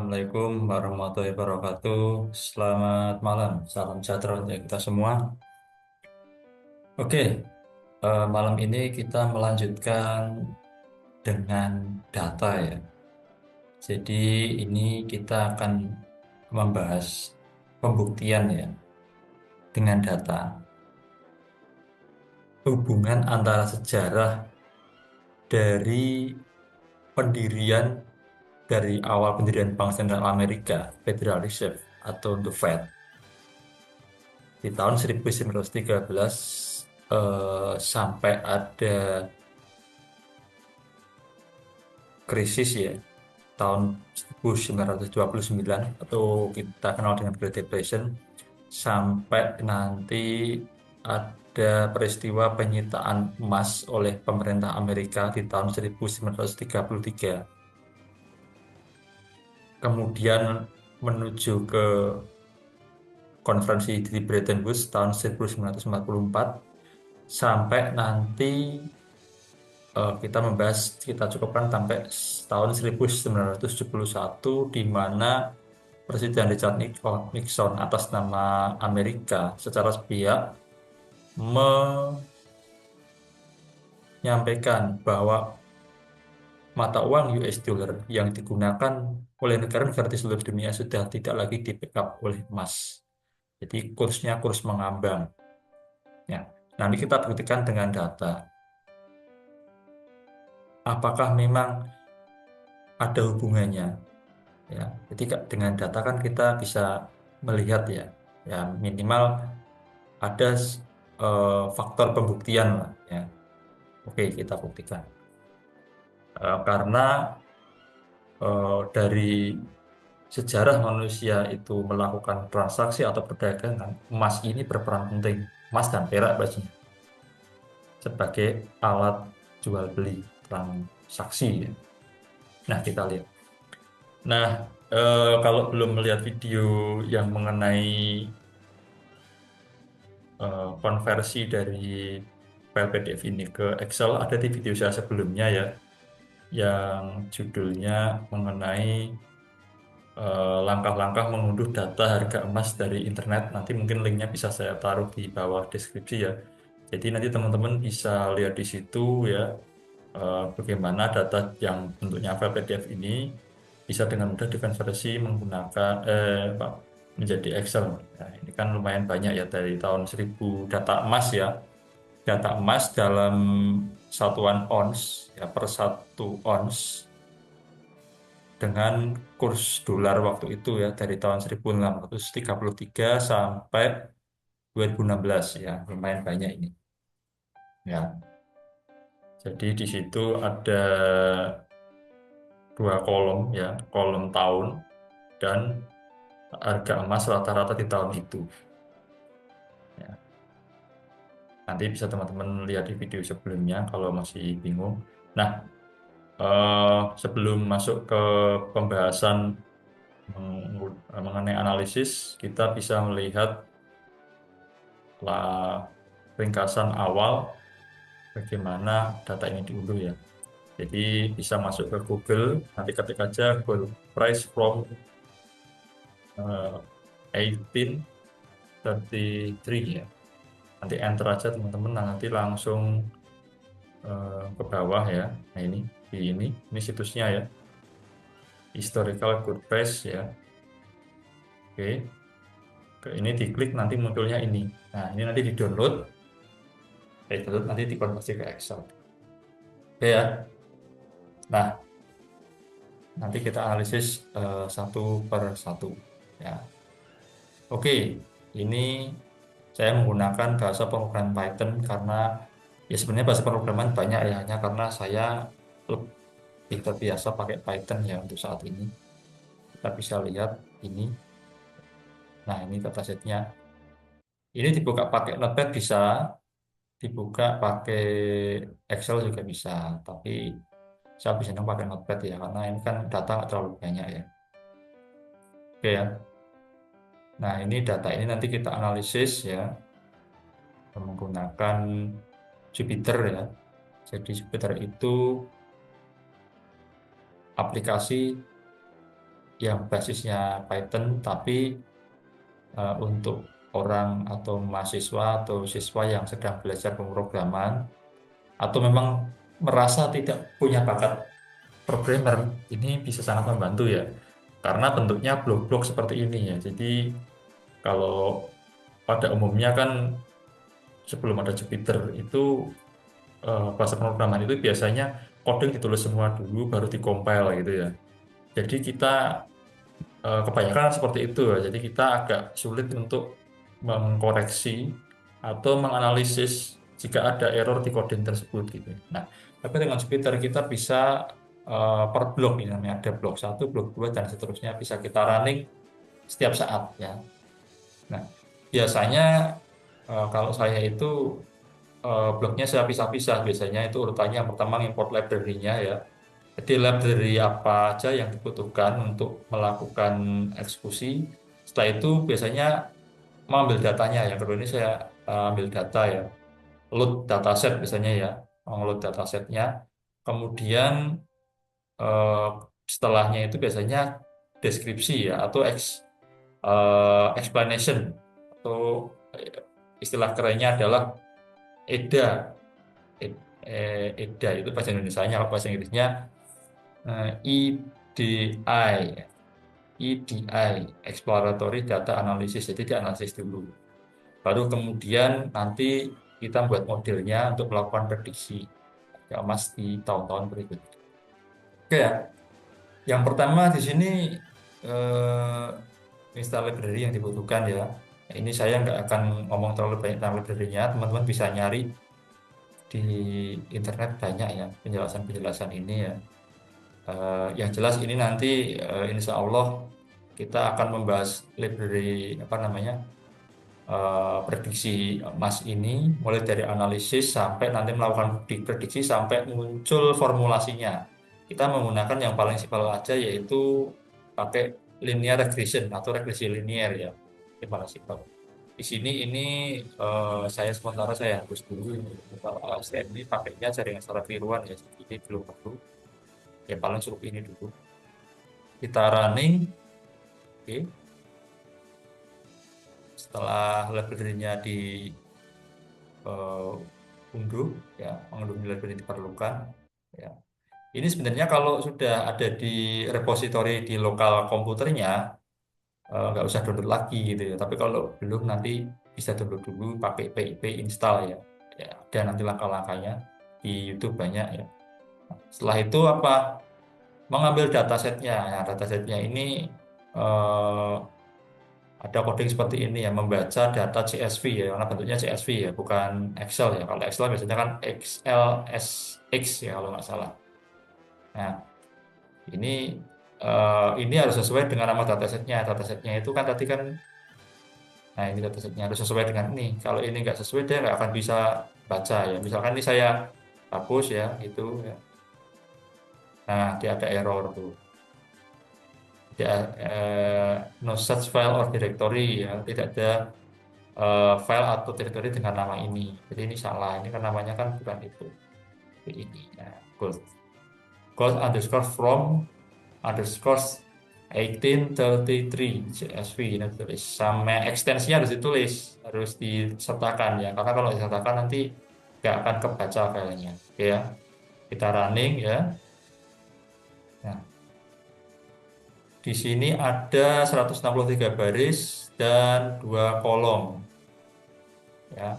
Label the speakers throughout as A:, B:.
A: Assalamualaikum warahmatullahi wabarakatuh. Selamat malam, salam sejahtera untuk kita semua. Oke, malam ini kita melanjutkan dengan data ya. Jadi ini kita akan membahas pembuktian ya dengan data. Hubungan antara sejarah dari pendirian dari awal pendirian Bank Sentral Amerika, Federal Reserve atau The Fed di tahun 1913 sampai ada krisis ya tahun 1929 atau kita kenal dengan Great Depression sampai nanti ada peristiwa penyitaan emas oleh pemerintah Amerika di tahun 1933, kemudian menuju ke konferensi di Bretton Woods tahun 1944 sampai nanti kita cukupkan sampai tahun 1971 di mana Presiden Richard Nixon atas nama Amerika secara sepihak menyampaikan bahwa mata uang US dollar yang digunakan oleh negara-negara di seluruh dunia sudah tidak lagi di backup oleh emas. Jadi kursnya kurs mengambang. Ya, nanti kita buktikan dengan data. Apakah memang ada hubungannya? Ya, jadi dengan data kan kita bisa melihat ya, ya minimal ada faktor pembuktian lah ya. Oke, kita buktikan. Karena dari sejarah manusia itu melakukan transaksi atau perdagangan, emas ini berperan penting, emas dan perak pastinya, sebagai alat jual beli transaksi ya. Nah, kita lihat. Nah, kalau belum melihat video yang mengenai konversi dari file PDF ini ke Excel, ada di video saya sebelumnya ya, yang judulnya mengenai langkah-langkah mengunduh data harga emas dari internet. Nanti mungkin linknya bisa saya taruh di bawah deskripsi ya. Jadi nanti teman-teman bisa lihat di situ ya, bagaimana data yang bentuknya file PDF ini bisa dengan mudah dikonversi menggunakan menjadi Excel. Nah, ini kan lumayan banyak ya, dari tahun 1000 data emas ya. Data emas dalam satuan ons ya, per satu ons dengan kurs dolar waktu itu ya dari tahun 1633 sampai 2016 ya, lumayan banyak ini. Ya, jadi di situ ada dua kolom ya, kolom tahun dan harga emas rata-rata di tahun itu. Ya, nanti bisa teman-teman lihat di video sebelumnya kalau masih bingung. Nah, sebelum masuk ke pembahasan mengenai analisis, kita bisa melihat ringkasan awal bagaimana data ini diunduh ya. Jadi bisa masuk ke Google, nanti ketik aja gold price from 1833 ya. Nanti enter aja teman-teman, nah, nanti langsung ke bawah ya. Nah ini situsnya ya, historical gold price ya. Oke, ini diklik nanti munculnya ini. Nah ini nanti di download, nanti dikonversi ke Excel. Oke ya. Nah, nanti kita analisis satu per satu ya. Oke, ini saya menggunakan bahasa pemrograman Python karena ya sebenarnya bahasa pemrograman banyak ya, hanya karena saya lebih terbiasa pakai Python ya untuk saat ini. Kita bisa lihat ini. Nah, ini datasetnya. Ini dibuka pakai Notepad bisa, dibuka pakai Excel juga bisa, tapi saya bisa pakai Notepad ya karena ini kan data nggak terlalu banyak ya. Oke ya. Nah, ini data ini nanti kita analisis ya menggunakan Jupyter ya. Jadi Jupyter itu aplikasi yang basisnya Python, tapi untuk orang atau mahasiswa atau siswa yang sedang belajar pemrograman atau memang merasa tidak punya bakat programmer, ini bisa sangat membantu ya. Karena bentuknya blok-blok seperti ini ya. Jadi kalau pada umumnya kan sebelum ada Jupyter itu bahasa pemrograman itu biasanya coding ditulis semua dulu baru dikompil gitu ya. Jadi kita kebanyakan seperti itu ya. Jadi kita agak sulit untuk mengkoreksi atau menganalisis jika ada error di coding tersebut gitu. Nah, tapi dengan Jupyter kita bisa per blok ini namanya ada blok satu, blok 2 dan seterusnya bisa kita running setiap saat ya. Nah, biasanya kalau saya itu bloknya saya pisah-pisah. Biasanya itu urutannya yang pertama import library-nya ya. Jadi library apa aja yang dibutuhkan untuk melakukan eksekusi. Setelah itu biasanya mengambil datanya. Yang kedua ini saya ambil data ya. Load dataset biasanya ya. Load datasetnya. Kemudian eh, setelahnya itu biasanya deskripsi ya atau explanation atau istilah kerennya adalah EDA. EDA itu bahasa Indonesianya, kalau bahasa Inggrisnya EDI. EDI, Exploratory Data Analysis. Jadi dianalisis dulu. Baru kemudian nanti kita buat modelnya untuk melakukan prediksi ya Mas di tahun-tahun berikutnya. Oke ya. Yang pertama di sini install library yang dibutuhkan ya. Ini saya nggak akan ngomong terlalu banyak tentang library-nya. Teman-teman bisa nyari di internet banyak ya penjelasan-penjelasan ini ya. Yang jelas ini nanti insya Allah kita akan membahas library apa namanya prediksi emas ini mulai dari analisis sampai nanti melakukan prediksi sampai muncul formulasinya. Kita menggunakan yang paling simpel aja yaitu pakai linear regression atau regresi linear ya. Ini paling simpel. Di sini ini sementara saya hapus dulu kalau ASTM ini pakainya jaringan secara tiruan ya. Jadi ini belum perlu. Ya paling cukup ini dulu. Kita running. Oke. Setelah library-nya unduh ya mengunduh library diperlukan ya ini sebenarnya kalau sudah ada di repository di lokal komputernya nggak usah download lagi gitu ya tapi kalau belum nanti bisa download dulu pakai PIP install ya ya ada nanti langkah-langkahnya di YouTube banyak ya. Setelah itu apa mengambil datasetnya ya datasetnya ini eh, ada coding seperti ini ya, membaca data CSV ya, karena bentuknya CSV ya, bukan Excel ya. Kalau Excel biasanya kan XLSX ya kalau nggak salah. Nah, ini ini harus sesuai dengan nama datasetnya. Datasetnya itu kan tadi kan, nah ini datasetnya harus sesuai dengan ini. Kalau ini nggak sesuai dia nggak akan bisa baca ya. Misalkan ini saya hapus ya, itu ya. Nah, dia ada error tuh. Dia no such file or directory ya, tidak ada file atau teritori dengan nama ini. Jadi ini salah. Ini kan namanya kan bukan itu. Tapi ini. Nah, gold underscore from underscore 1833 CSV. Ini tulis. Sama ekstensinya harus ditulis. Harus disertakan ya. Karena kalau disertakan nanti nggak akan kebaca filenya. Oke ya. Kita running ya. Nah, di sini ada 163 baris dan 2 kolom. Ya,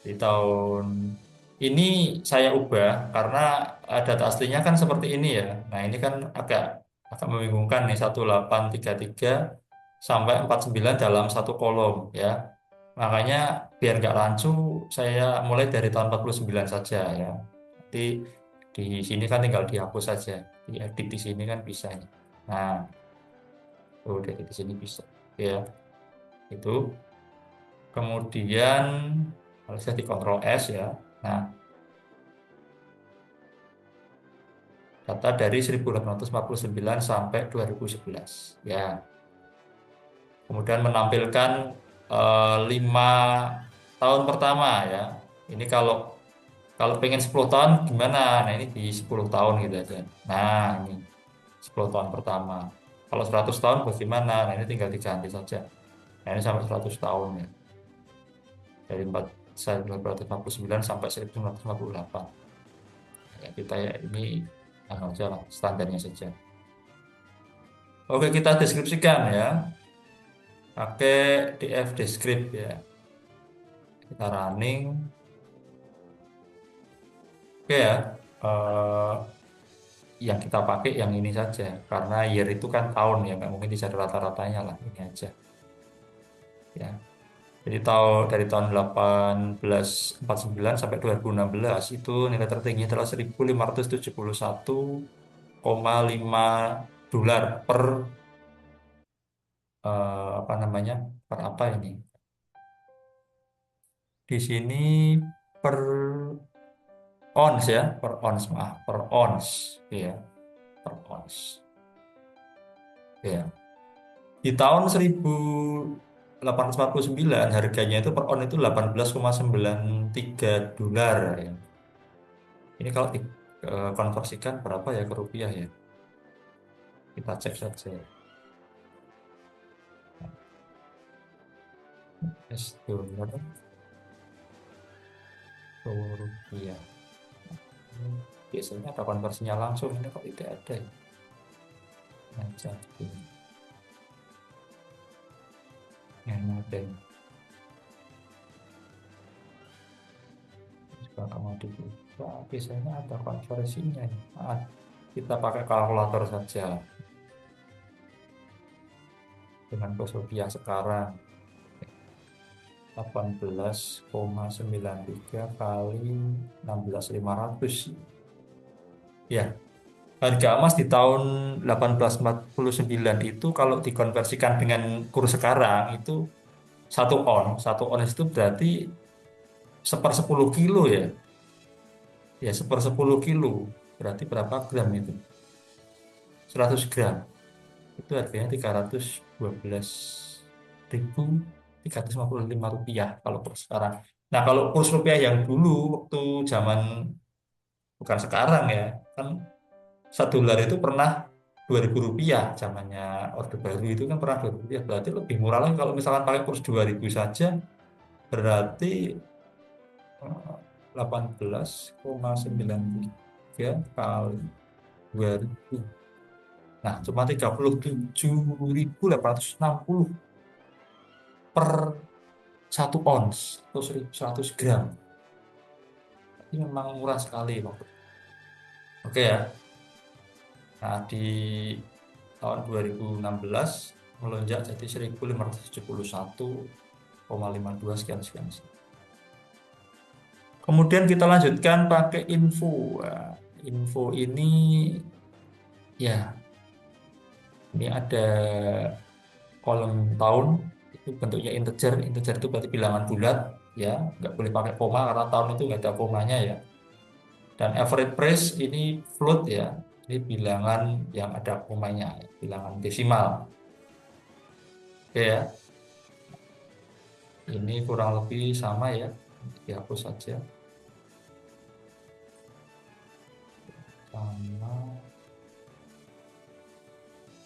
A: di tahun ini saya ubah karena data aslinya kan seperti ini ya. Nah, ini kan agak agak membingungkan nih 1833 sampai 49 dalam satu kolom ya. Makanya biar nggak rancu saya mulai dari tahun 49 saja ya. Nanti di sini kan tinggal dihapus saja. Diedit di sini kan bisa. Nah, udah di sini bisa ya. Itu kemudian harusnya di Ctrl S ya. Nah, data dari 1849 sampai 2011 ya. Kemudian menampilkan 5 tahun pertama ya. Ini kalau kalau pengen 10 tahun gimana? Nah, ini di 10 tahun gitu aja. Nah, ini 10 tahun pertama. Kalau 100 tahun bagaimana? Nah, ini tinggal diganti saja. Nah, ini sampai 100 tahun ya. Dari 1449 sampai 1958. Ya, kita ya ini aja lah, standarnya saja. Oke, kita deskripsikan ya. Pakai DF Descript ya. Kita running. Oke ya. Eh, yang kita pakai yang ini saja. Karena year itu kan tahun ya. Nggak mungkin dicari rata-ratanya lah. Ini aja. Ya. Jadi dari tahun 1849 sampai 2016 itu nilai tertinggi adalah 1.571,5 dolar per apa namanya? Per apa ini? Di sini per ons ya, per ons maaf, per ons. Iya, per ons. Iya. Di tahun 1849 harganya itu per on itu 18,93 dolar ya. Ini kalau dikonversikan berapa ya ke rupiah ya? Kita cek saja. S dolar ke rupiah. Ini biasanya ada konversinya langsung, ini kok tidak ada ya? Nah, jadi yang ada juga komoditi. Wah, biasanya ada konversinya ya. Kita pakai kalkulator saja dengan kurs rupiah sekarang. 18,93 kali 16.500 ya. Harga emas di tahun 1849 itu kalau dikonversikan dengan kurs sekarang itu 1 ons itu berarti 1/10 kilo ya. Ya, 1/10 kilo berarti berapa gram itu? 100 gram itu harganya 312.355 rupiah kalau kurs sekarang. Nah, kalau kurs rupiah yang dulu waktu zaman, bukan sekarang ya, kan 1 dolar itu pernah 2.000 rupiah, zamannya Orde Baru itu kan pernah 2.000 rupiah, berarti lebih murah lagi kalau misalkan pakai kurs 2.000 saja, berarti 18,93 kali 2.000. Nah, cuma 37.860 per 1 ons atau 100 gram. Ini memang murah sekali, Bang. Oke ya. Nah, di tahun 2016 melonjak jadi 1.571,52 sekian sekian. Kemudian kita lanjutkan pakai info. Nah, info ini ya, ini ada kolom tahun, itu bentuknya integer. Integer itu berarti bilangan bulat ya, nggak boleh pakai koma karena tahun itu nggak ada komanya ya. Dan average price ini float ya, ini bilangan yang ada komanya, bilangan desimal. Oke ya, ini kurang lebih sama ya, dihapus saja. Sama.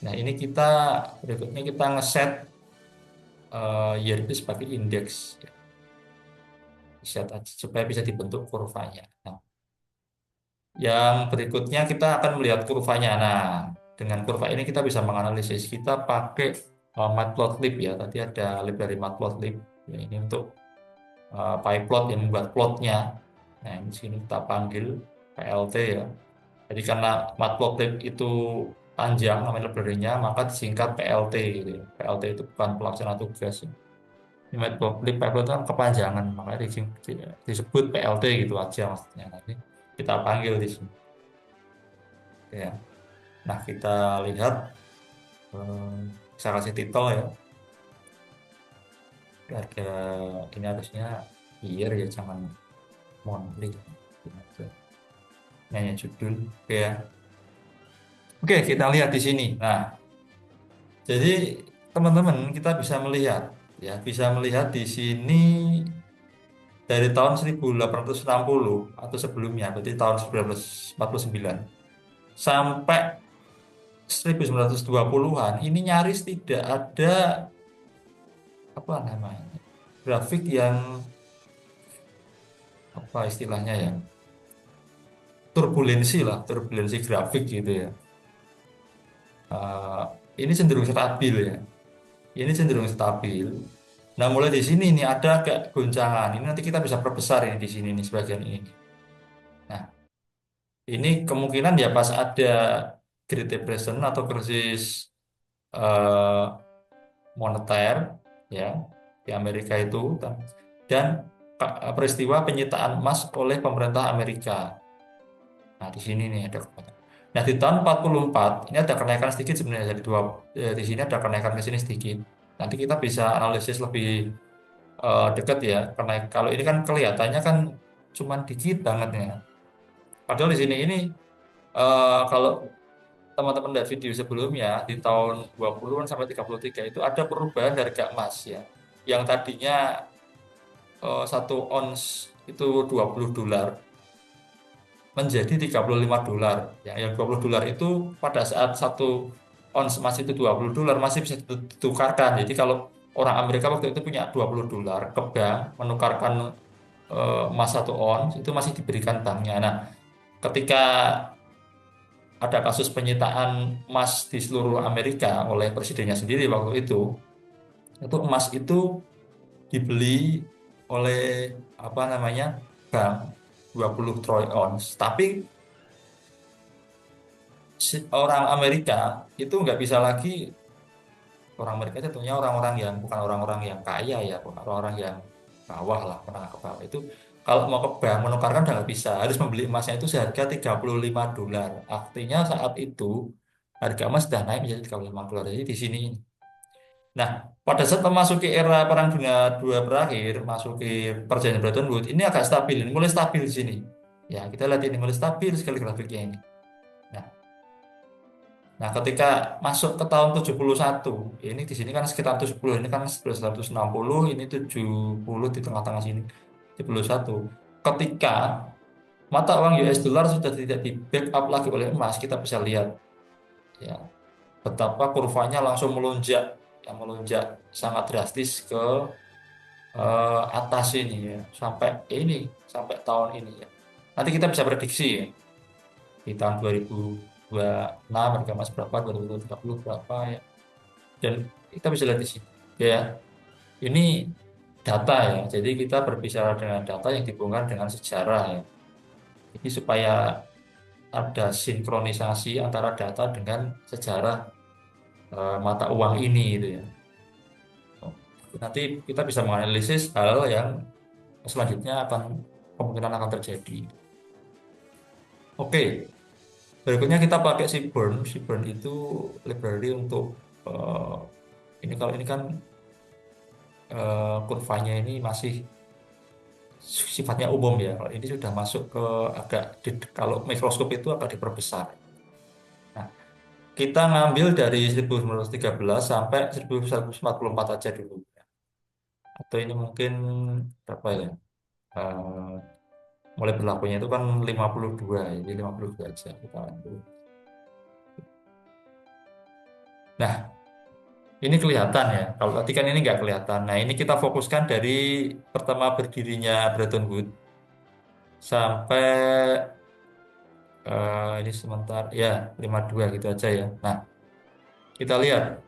A: Nah, ini berikutnya kita ngeset year itu sebagai indeks, set aja supaya bisa dibentuk kurvanya. Nah, yang berikutnya kita akan melihat kurvanya. Nah, dengan kurva ini kita bisa menganalisis. Kita pakai matplotlib ya. Tadi ada library matplotlib. Ya, ini untuk pyplot yang membuat plotnya. Nah, di sini kita panggil PLT ya. Jadi karena matplotlib itu panjang namanya library-nya, maka disingkat PLT gitu ya. PLT itu bukan pelaksana tugas. Ini matplotlib itu kan kepanjangan, makanya disebut PLT gitu aja maksudnya. Nanti kita panggil di sini. Ya. Nah, kita lihat, eh, saya kasih titel ya. Harga ini harusnya year ya, jangan monthly. Ini hanya judul. Oke ya. Oke, kita lihat di sini. Nah, jadi teman-teman kita bisa melihat ya, bisa melihat di sini dari tahun 1860 atau sebelumnya, berarti tahun 1949 sampai 1920-an ini nyaris tidak ada apa namanya grafik yang apa istilahnya ya turbulensi grafik gitu ya. Eh, ini cenderung stabil ya. Ini cenderung stabil. Nah, mulai di sini nih ada agak goncangan. Ini nanti kita bisa perbesar ini di sini nih sebagian ini. Nah, ini kemungkinan ya pas ada Great Depression atau krisis eh, moneter ya di Amerika itu dan peristiwa penyitaan emas oleh pemerintah Amerika. Nah, di sini nih ada kekuatan. Nah, di tahun 44 ini ada kenaikan sedikit sebenarnya dari di sini ada kenaikan ke sini sedikit. Nanti kita bisa analisis lebih dekat ya. Karena kalau ini kan kelihatannya kan cuman dikit banget ya. Padahal di sini ini kalau teman-teman lihat video sebelumnya di tahun 20-an sampai 33 itu ada perubahan harga emas ya. Yang tadinya 1 ons itu $20 menjadi $35. Ya, yang $20 itu pada saat 1 ons emas itu $20 masih bisa ditukarkan. Jadi kalau orang Amerika waktu itu punya $20 ke bank menukarkan emas 1 ons itu masih diberikan banknya. Nah, ketika ada kasus penyitaan emas di seluruh Amerika oleh presidennya sendiri waktu itu emas itu dibeli oleh apa namanya bank 20 troy ons. Tapi orang Amerika itu nggak bisa lagi orang Amerika itu tentunya orang-orang yang bukan orang-orang yang kaya ya, bukan orang-orang yang bawah lah, menengah ke bawah itu kalau mau ke bank menukarkan udah nggak bisa, harus membeli emasnya itu seharga $35. Artinya saat itu harga emas sudah naik menjadi $35. Jadi di sini. Nah, pada saat memasuki era Perang Dunia II berakhir, masuki perjanjian Bretton Woods, ini agak stabil, ini mulai stabil di sini. Ya, kita lihat ini mulai stabil sekali grafiknya ini. Nah, Nah, ketika masuk ke tahun 71, ini di sini kan sekitar 70, ini kan 1960, ini 70 di tengah-tengah sini, 71. Ketika mata uang US dollar sudah tidak di backup lagi oleh emas, kita bisa lihat ya betapa kurvanya langsung melonjak, yang melonjak sangat drastis ke atas ini ya, ini sampai tahun ini ya. Nanti kita bisa prediksi ya di tahun 2026 harga emas berapa, 2030 berapa ya. Dan kita bisa lihat di sini ya ini data ya, jadi kita berbicara dengan data yang dihubungkan dengan sejarah ya, jadi supaya ada sinkronisasi antara data dengan sejarah mata uang ini gitu ya. Nanti kita bisa menganalisis hal yang selanjutnya akan kemungkinan akan terjadi. Oke, berikutnya kita pakai Seaborn itu library untuk eh, ini kalau ini kan kurvanya ini masih sifatnya umum ya. Kalau ini sudah masuk ke agak kalau mikroskop itu agak diperbesar. Nah, kita ngambil dari 1913 sampai 1944 aja dulu. Atau ini mungkin berapa ya? Eh, mulai berlakunya itu kan 52, jadi 52 aja kita ambil. Nah, ini kelihatan ya. Kalau tadi kan ini nggak kelihatan. Nah, ini kita fokuskan dari pertama berdirinya Bretton Woods sampai ini sebentar ya 52 gitu aja ya. Nah, kita lihat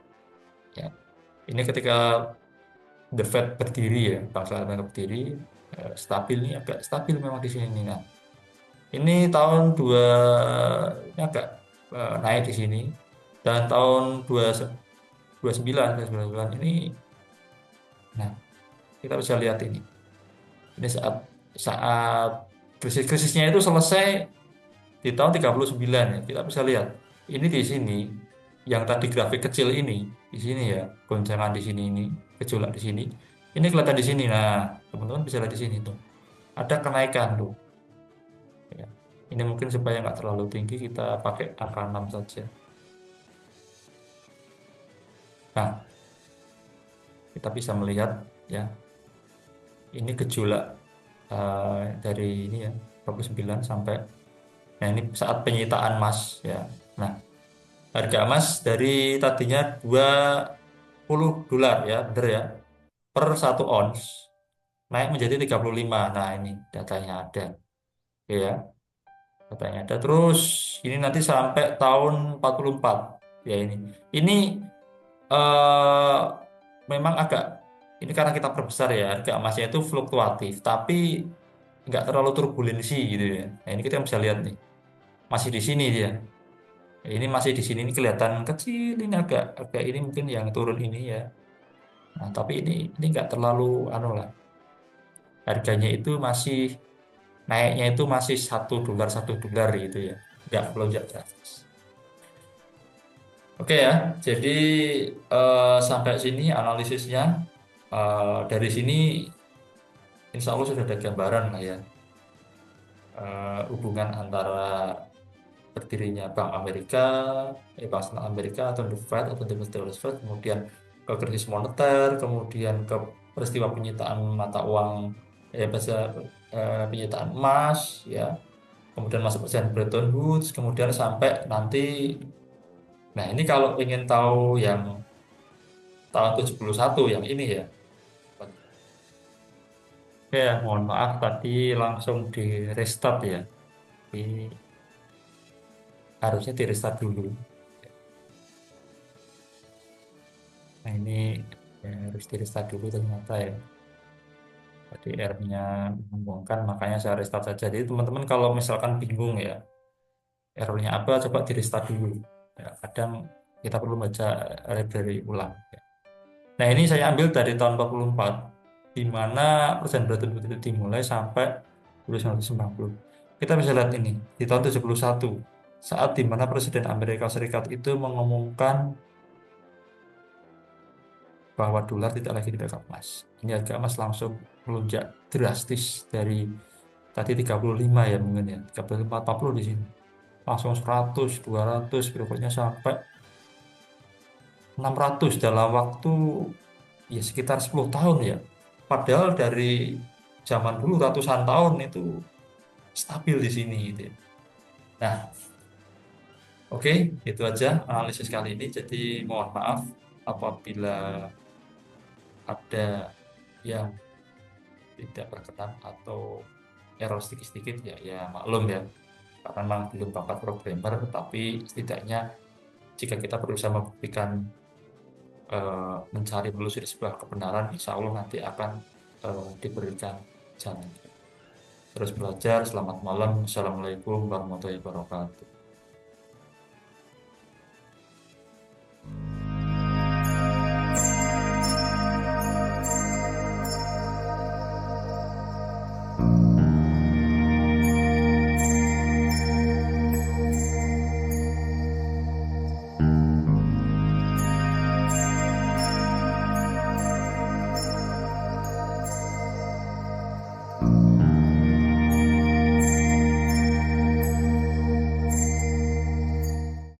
A: ya. Ini ketika The Fed berdiri ya, Bank Sentral Amerika berdiri stabil nih agak stabil memang di sini nih. Nah, ini tahun 2 ini agak naik di sini dan tahun 29 ini nah kita bisa lihat ini saat saat krisis-krisisnya itu selesai di tahun 39 ya. Kita bisa lihat ini di sini yang tadi grafik kecil ini di sini ya, goncangan di sini ini, gejolak di sini. Ini kelihatan di sini. Nah, teman-teman bisa lihat di sini tuh. Ada kenaikan tuh. Ya. Ini mungkin supaya nggak terlalu tinggi kita pakai angka 6 saja. Nah, kita bisa melihat ya, ini gejolak dari ini ya, 29 sampai nah ini saat penyitaan emas ya. Nah, Harga emas dari tadinya $20 ya, bener ya, per 1 ons naik menjadi 35. Nah, ini datanya ada. Oke ya, datanya ada. Terus ini nanti sampai tahun 44 ya ini. Ini eh, memang agak ini karena kita perbesar ya, harga emasnya itu fluktuatif, tapi nggak terlalu turbulensi gitu ya. Nah, ini kita bisa lihat nih, masih di sini dia. Ini masih di sini, ini kelihatan kecil, ini agak agak ini mungkin yang turun ini ya. Nah, tapi ini nggak terlalu anu lah. Harganya itu masih naiknya itu masih $1 gitu ya. Nggak melonjak drastis. Oke ya, jadi sampai sini analisisnya. Dari sini insya Allah sudah ada gambaran lah ya, hubungan antara berdirinya Bank Amerika, Bank Sentral Amerika atau The Fed atau The Federal Reserve, kemudian ke krisis moneter, kemudian ke peristiwa penyitaan mata uang, bahasa penyitaan emas, ya, kemudian masuk perjanjian Bretton Woods, kemudian sampai nanti. Nah, ini kalau ingin tahu yang tahun 71 yang ini ya. Oke, mohon maaf tadi langsung di restart ya. Ini harusnya di restart dulu. Nah, ini ya, harus di restart dulu ternyata ya. Tadi R-nya membongkar, makanya saya restart saja. Jadi teman-teman kalau misalkan bingung ya, errornya apa, coba di restart dulu. Ya, kadang kita perlu baca library ulang. Ya. Nah, ini saya ambil dari tahun 44, di mana perjanjian Bretton Woods itu dimulai sampai 1990. Kita bisa lihat ini, di tahun 71, saat di mana Presiden Amerika Serikat itu mengumumkan bahwa dolar tidak lagi dipegang emas. Ini harga emas langsung melonjak drastis dari tadi 35 ya mungkin ya, 35 40 di sini. Langsung 100, 200, berikutnya sampai 600 dalam waktu ya sekitar 10 tahun ya. Padahal dari zaman dulu ratusan tahun itu stabil di sini gitu ya. Nah, oke, itu aja analisis kali ini. Jadi mohon maaf apabila ada yang tidak berkenan atau error sedikit-sedikit ya, ya maklum ya, karena memang belum bakat programmer, tapi setidaknya jika kita berusaha membuktikan, mencari menelusuri sebuah kebenaran, insya Allah nanti akan diberikan jalan. Terus belajar, selamat malam, Assalamualaikum warahmatullahi wabarakatuh.